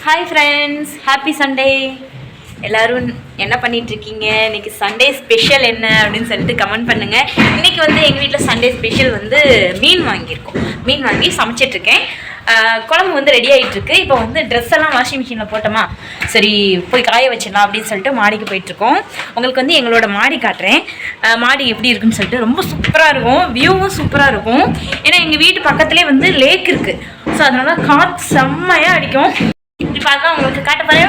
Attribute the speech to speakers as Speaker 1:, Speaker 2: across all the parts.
Speaker 1: Hi friends, happy Sunday. எல்லோரும் என்ன பண்ணிகிட்ருக்கீங்க? இன்றைக்கி சண்டே ஸ்பெஷல் என்ன அப்படின்னு சொல்லிட்டு கமெண்ட் பண்ணுங்கள். இன்றைக்கி வந்து எங்கள் வீட்டில் சண்டே ஸ்பெஷல் வந்து மீன் வாங்கியிருக்கோம். மீன் வாங்கி சமைச்சிட்ருக்கேன். குழம்பு வந்து ரெடி ஆகிட்டுருக்கு. இப்போ வந்து ட்ரெஸ் எல்லாம் வாஷிங் மிஷினில் போட்டோமா, சரி போய் காய வச்சிடலாம் அப்படின்னு சொல்லிட்டு மாடிக்கு போயிட்டுருக்கோம். உங்களுக்கு வந்து எங்களோட மாடி காட்டுறேன். மாடி எப்படி இருக்குன்னு சொல்லிட்டு ரொம்ப சூப்பராக இருக்கும், வியூவும் சூப்பராக இருக்கும். ஏன்னா எங்கள் வீட்டு பக்கத்துலேயே வந்து லேக் இருக்குது. ஸோ அதனால காற்று செம்மையாக அடிக்கும். இப்படி பார்த்தா உங்களுக்கு காட்ட பாருங்க.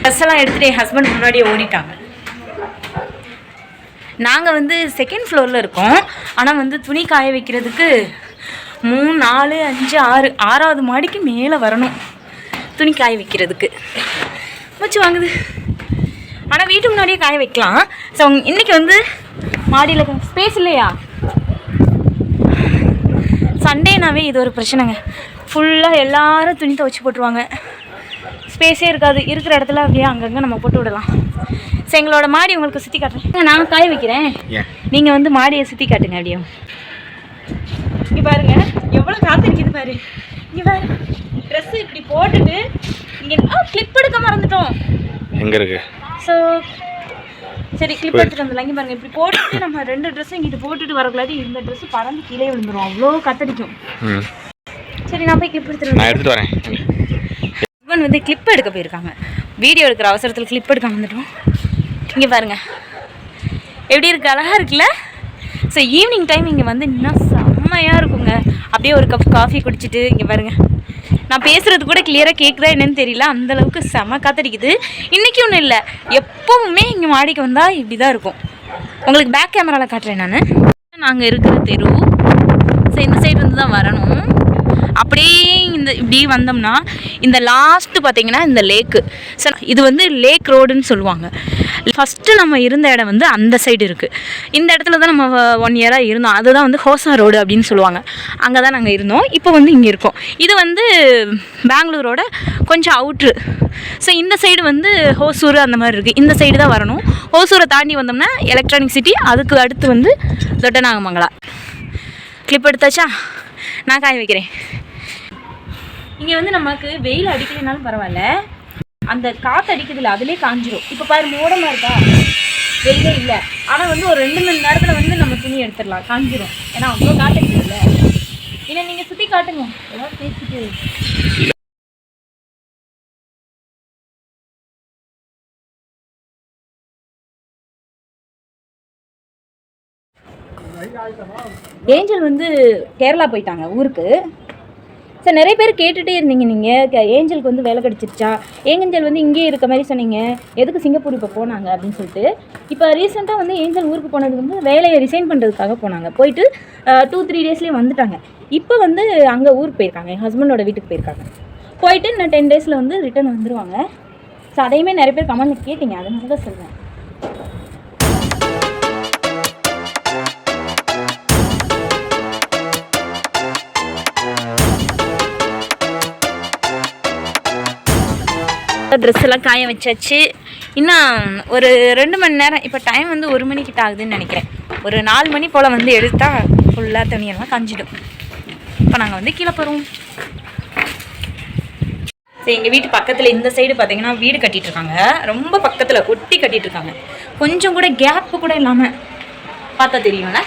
Speaker 1: ட்ரெஸ் எல்லாம் எடுத்துகிட்டு என் ஹஸ்பண்ட் முன்னாடியே ஓடிட்டாங்க. நாங்கள் வந்து செகண்ட் ஃப்ளோரில் இருக்கோம். ஆனால் வந்து துணி காய வைக்கிறதுக்கு 3, 4, 5, 6வது மாடிக்கு மேலே வரணும் துணி காய வைக்கிறதுக்கு. மூச்சு வாங்குது. ஆனால் வீட்டு முன்னாடியே காய வைக்கலாம். ஸோ இன்றைக்கி வந்து மாடியில் ஸ்பேஸ் இல்லையா? சண்டேனாவே இது ஒரு பிரச்சனைங்க. ஃபுல்லாக எல்லோரும் துணி துவைச்சி போட்டுருவாங்க. ஸ்பேஸே இருக்காது. இருக்கிற இடத்துல அப்படியே அங்கங்கே நம்ம போட்டு விடலாம். ஸோ எங்களோட மாடி உங்களுக்கு சுற்றி காட்டுறேன். நான் காய வைக்கிறேன், நீங்கள் வந்து மாடியை சுற்றி காட்டுங்க. அப்படியே இங்கே பாருங்க எவ்வளோ காத்திருக்குது பாரு. இங்கே பாரு, ட்ரெஸ்ஸு இப்படி போட்டுட்டு இங்கே கிளிப் எடுக்க மறந்துட்டோம்.
Speaker 2: எங்கே இருக்கு?
Speaker 1: ஸோ சரி, கிளிப் எடுத்துகிட்டு வந்துடலாம். இங்கே பாருங்கள், இப்படி போட்டுட்டு நம்ம 2 ட்ரெஸ்ஸும் இங்கிட்டு போட்டுட்டு வரக்குள்ளாட்டி இந்த ட்ரெஸ்ஸு பறந்து கீழே விழுந்துடும். அவ்வளோ காத்தடிக்கும். சரி, நான் போய் கிளிப் எடுத்துகிட்டு வரேன். ஹஸ்பண்ட் வந்து கிளிப் எடுக்க போயிருக்காங்க. வீடியோ எடுக்கிற அவசரத்தில் கிளிப் எடுக்க வந்துட்டோம். இங்கே பாருங்கள் எப்படி இருக்குது, அழகாக இருக்குல்ல? ஸோ ஈவினிங் டைம் இங்கே வந்து இன்னும் செம்மையாக இருக்குங்க. அப்படியே ஒரு கப் காஃபி குடிச்சிட்டு இங்கே பாருங்கள். நான் பேசுகிறது கூட கிளியராக கேட்குதா என்னன்னு தெரியல, அந்தளவுக்கு செம காத்தடிக்குது. இன்றைக்கி ஒன்றும் இல்லை, எப்போவுமே இங்கே மாடிக்கு வந்தால் இப்படி தான் இருக்கும். உங்களுக்கு பேக் கேமராவில் காட்டுறேன் நான். நாங்கள் இருக்கிற தெரு. ஸோ இந்த சைடு வந்து தான் வரணும். அப்படியே இப்படி வந்தோம்னா இந்த லாஸ்ட்டு பார்த்திங்கன்னா இந்த லேக்கு. ஸோ இது வந்து லேக் ரோடுன்னு சொல்லுவாங்க. ஃபஸ்ட்டு நம்ம இருந்த இடம் வந்து அந்த சைடு இருக்குது. இந்த இடத்துல தான் நம்ம 1 இயராக இருந்தோம். அதுதான் வந்து ஹோசா ரோடு அப்படின்னு சொல்லுவாங்க. அங்கே தான் நாங்கள் இருந்தோம். இப்போ வந்து இங்கே இருக்கோம். இது வந்து பெங்களூரோட கொஞ்சம் அவுட்ரு. ஸோ இந்த சைடு வந்து ஹோசூர் அந்த மாதிரி இருக்குது. இந்த சைடு தான் வரணும். ஹோசூரை தாண்டி வந்தோம்னா எலக்ட்ரானிக் சிட்டி. அதுக்கு அடுத்து வந்து தொட்டநாகமங்கலா. கிளிப் எடுத்தாச்சா? நான் காய வைக்கிறேன். இங்கே வந்து நமக்கு வெயில் அடிக்கலைனாலும் பரவாயில்ல, அந்த காற்று அடிக்கிறதுல அதிலே காஞ்சிரும். இப்போ பாரு, மோடமாக இருக்கா, வெயிலே இல்லை. ஆனால் வந்து ஒரு 2 மணி நேரத்தில் வந்து நம்ம துணி எடுத்துடலாம், காஞ்சிரும். ஏன்னா அவ்வளோ காற்று அடிக்கிறதில்ல. இல்லை நீங்கள் சுற்றி காட்டுங்க, ஏதாவது பேசிட்டு. ஏஞ்சல் வந்து கேரளா போயிட்டாங்க ஊருக்கு. சார் நிறைய பேர் கேட்டுகிட்டே இருந்தீங்க, நீங்கள் ஏஞ்சலுக்கு வந்து வேலை கிடச்சிருச்சா, ஏஞ்சல் வந்து இங்கேயே இருக்க மாதிரி சொன்னீங்க, எதுக்கு சிங்கப்பூர் இப்போ போனாங்க அப்படின்னு சொல்லிட்டு. இப்போ ரீசெண்டாக வந்து ஏஞ்சல் ஊருக்கு போனது வந்து வேலையை ரிசைன் பண்ணுறதுக்காக போனாங்க. போயிட்டு 2-3 டேஸ்லேயே வந்துட்டாங்க. இப்போ வந்து அங்கே ஊருக்கு போயிருக்காங்க, என் ஹஸ்பண்டோட வீட்டுக்கு போயிருக்காங்க. போயிட்டு இன்னும் 10 டேஸில் வந்து ரிட்டர்ன் வந்துடுவாங்க. ஸோ அதையுமே நிறைய பேர் கமெண்ட்டில் கேட்டீங்க, அதனால தான் சொல்கிறேன். ட்ரெஸ் எல்லாம் காய வச்சாச்சு. இன்னும் ஒரு 2 மணி நேரம். இப்போ டைம் வந்து 1 மணிக்கிட்ட ஆகுதுன்னு நினைக்கிறேன். ஒரு 4 மணி போல் வந்து எடுத்தால் ஃபுல்லாக துணியெல்லாம் காஞ்சிடும். இப்போ நாங்கள் வந்து கீழே போகிறோம். சரி, எங்கள் வீட்டு பக்கத்தில் இந்த சைடு பார்த்திங்கன்னா வீடு கட்டிகிட்ருக்காங்க. ரொம்ப பக்கத்தில் ஒட்டி கட்டிகிட்ருக்காங்க. கொஞ்சம் கூட கேப்பு கூட இல்லாமல் பார்த்தா தெரியும்ல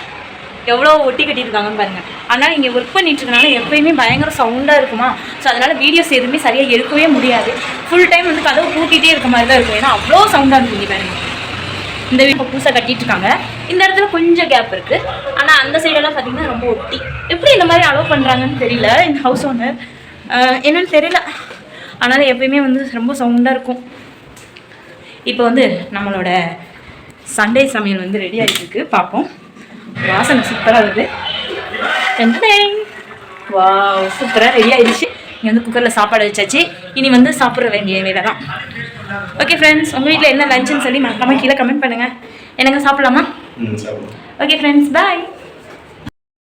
Speaker 1: எவ்வளோ ஒட்டி கட்டியிருக்காங்கன்னு பாருங்கள். அதனால் இங்கே ஒர்க் பண்ணிட்டுருக்கனால எப்போயுமே பயங்கர சவுண்டாக இருக்குமா. ஸோ அதனால் வீடியோஸ் எதுவுமே சரியாக எடுக்கவே முடியாது. ஃபுல் டைம் வந்து கதவு பூட்டிகிட்டே இருக்க மாதிரி தான் இருக்கும். ஏன்னா அவ்வளோ சவுண்டாக இருக்கும். இங்கே பாருங்கள், இந்த வீடு இப்போ புதுசாக கட்டிகிட்ருக்காங்க. இந்த இடத்துல கொஞ்சம் கேப் இருக்குது. ஆனால் அந்த சைடெல்லாம் பார்த்திங்கன்னா ரொம்ப ஒட்டி. எப்படி இந்த மாதிரி அலோவ் பண்ணுறாங்கன்னு தெரியல இந்த ஹவுஸ் ஓனர், என்னன்னு தெரியல. அதனால் எப்போயுமே வந்து ரொம்ப சவுண்டாக இருக்கும். இப்போ வந்து நம்மளோட சண்டே சமையல் வந்து ரெடி ஆகிட்டுருக்கு. பார்ப்போம். வாசனை சூப்பராக இருக்குது. வா, சூப்பராக ரெடி ஆகிடுச்சு. இங்கே வந்து குக்கரில் சாப்பாடு வச்சாச்சு. இனி வந்து சாப்பிட்ற வேண்டிய வேலை தான். ஓகே ஃப்ரெண்ட்ஸ், உங்கள் வீட்டில் என்ன லஞ்சுன்னு சொல்லி மறக்காமல் கீழே கமெண்ட் பண்ணுங்கள். எனக்கு சாப்பிட்லாமா? ஓகே ஃப்ரெண்ட்ஸ், பாய்.